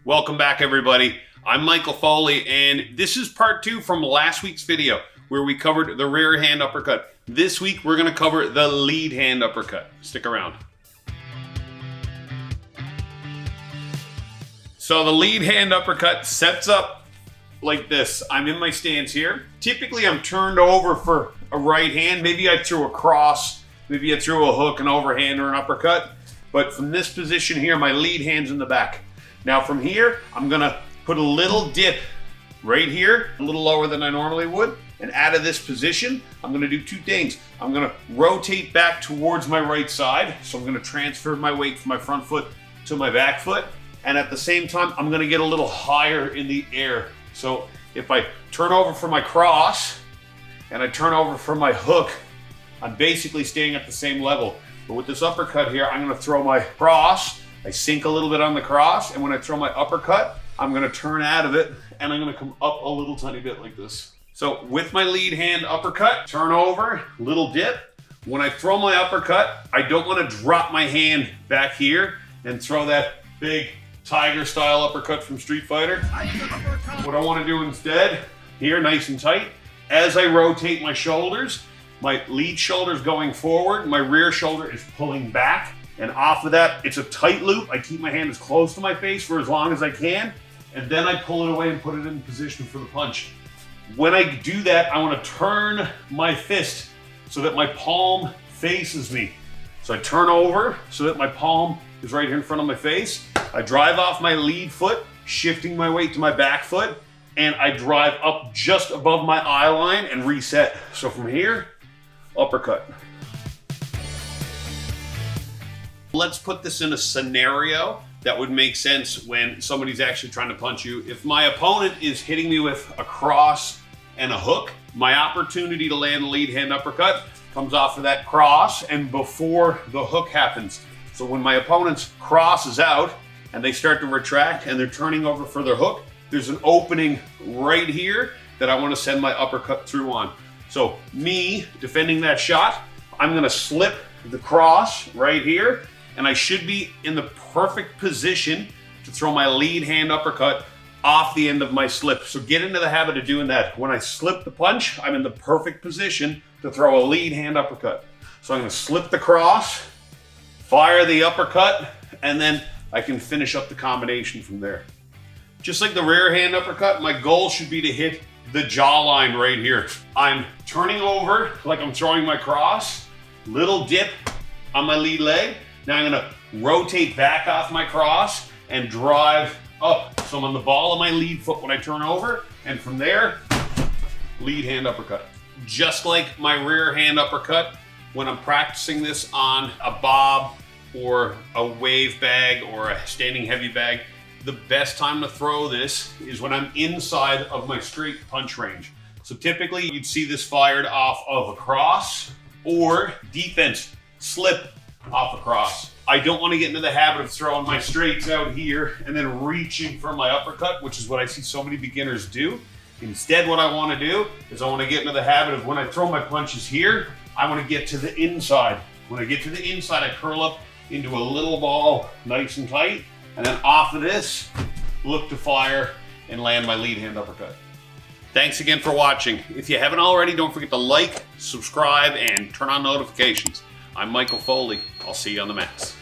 Welcome back, everybody. I'm Michael Foley, and this is part 2 from last week's video where we covered the rear hand uppercut. This week, we're going to cover the lead hand uppercut. Stick around. So the lead hand uppercut sets up like this. I'm in my stance here. Typically, I'm turned over for a right hand. Maybe I threw a cross. Maybe I threw a hook, an overhand, or an uppercut. But from this position here, my lead hand's in the back. Now from here, I'm gonna put a little dip right here, a little lower than I normally would. And out of this position, I'm gonna do two things. I'm gonna rotate back towards my right side. So I'm gonna transfer my weight from my front foot to my back foot. And at the same time, I'm gonna get a little higher in the air. So if I turn over for my cross and I turn over for my hook, I'm basically staying at the same level. But with this uppercut here, I'm gonna throw my cross, I sink a little bit on the cross, and when I throw my uppercut, I'm gonna turn out of it, and I'm gonna come up a little tiny bit like this. So with my lead hand uppercut, turn over, little dip. When I throw my uppercut, I don't wanna drop my hand back here and throw that big tiger style uppercut from Street Fighter. What I wanna do instead, here, nice and tight, as I rotate my shoulders, my lead shoulder is going forward, my rear shoulder is pulling back, and off of that, it's a tight loop. I keep my hand as close to my face for as long as I can, and then I pull it away and put it in position for the punch. When I do that, I want to turn my fist so that my palm faces me. So I turn over so that my palm is right here in front of my face. I drive off my lead foot, shifting my weight to my back foot, and I drive up just above my eye line and reset. So from here, uppercut. Let's put this in a scenario that would make sense when somebody's actually trying to punch you. If my opponent is hitting me with a cross and a hook, my opportunity to land a lead hand uppercut comes off of that cross and before the hook happens. So when my opponent's cross is out and they start to retract and they're turning over for their hook, there's an opening right here that I want to send my uppercut through on. So me defending that shot, I'm gonna slip the cross right here, and I should be in the perfect position to throw my lead hand uppercut off the end of my slip. So get into the habit of doing that. When I slip the punch, I'm in the perfect position to throw a lead hand uppercut. So I'm gonna slip the cross, fire the uppercut, and then I can finish up the combination from there. Just like the rear hand uppercut, my goal should be to hit the jawline right here. I'm turning over like I'm throwing my cross, little dip on my lead leg. Now I'm gonna rotate back off my cross and drive up. So I'm on the ball of my lead foot when I turn over, and from there, lead hand uppercut. Just like my rear hand uppercut, when I'm practicing this on a bob or a wave bag or a standing heavy bag, the best time to throw this is when I'm inside of my straight punch range. So typically you'd see this fired off of a cross or defense slip off a cross. I don't want to get into the habit of throwing my straights out here and then reaching for my uppercut, which is what I see so many beginners do. Instead, what I want to do is I want to get into the habit of when I throw my punches here, I want to get to the inside. When I get to the inside, I curl up into a little ball, nice and tight, and then off of this, look to fire and land my lead hand uppercut. Thanks again for watching. If you haven't already, don't forget to like, subscribe, and turn on notifications. I'm Michael Foley. I'll see you on the mats.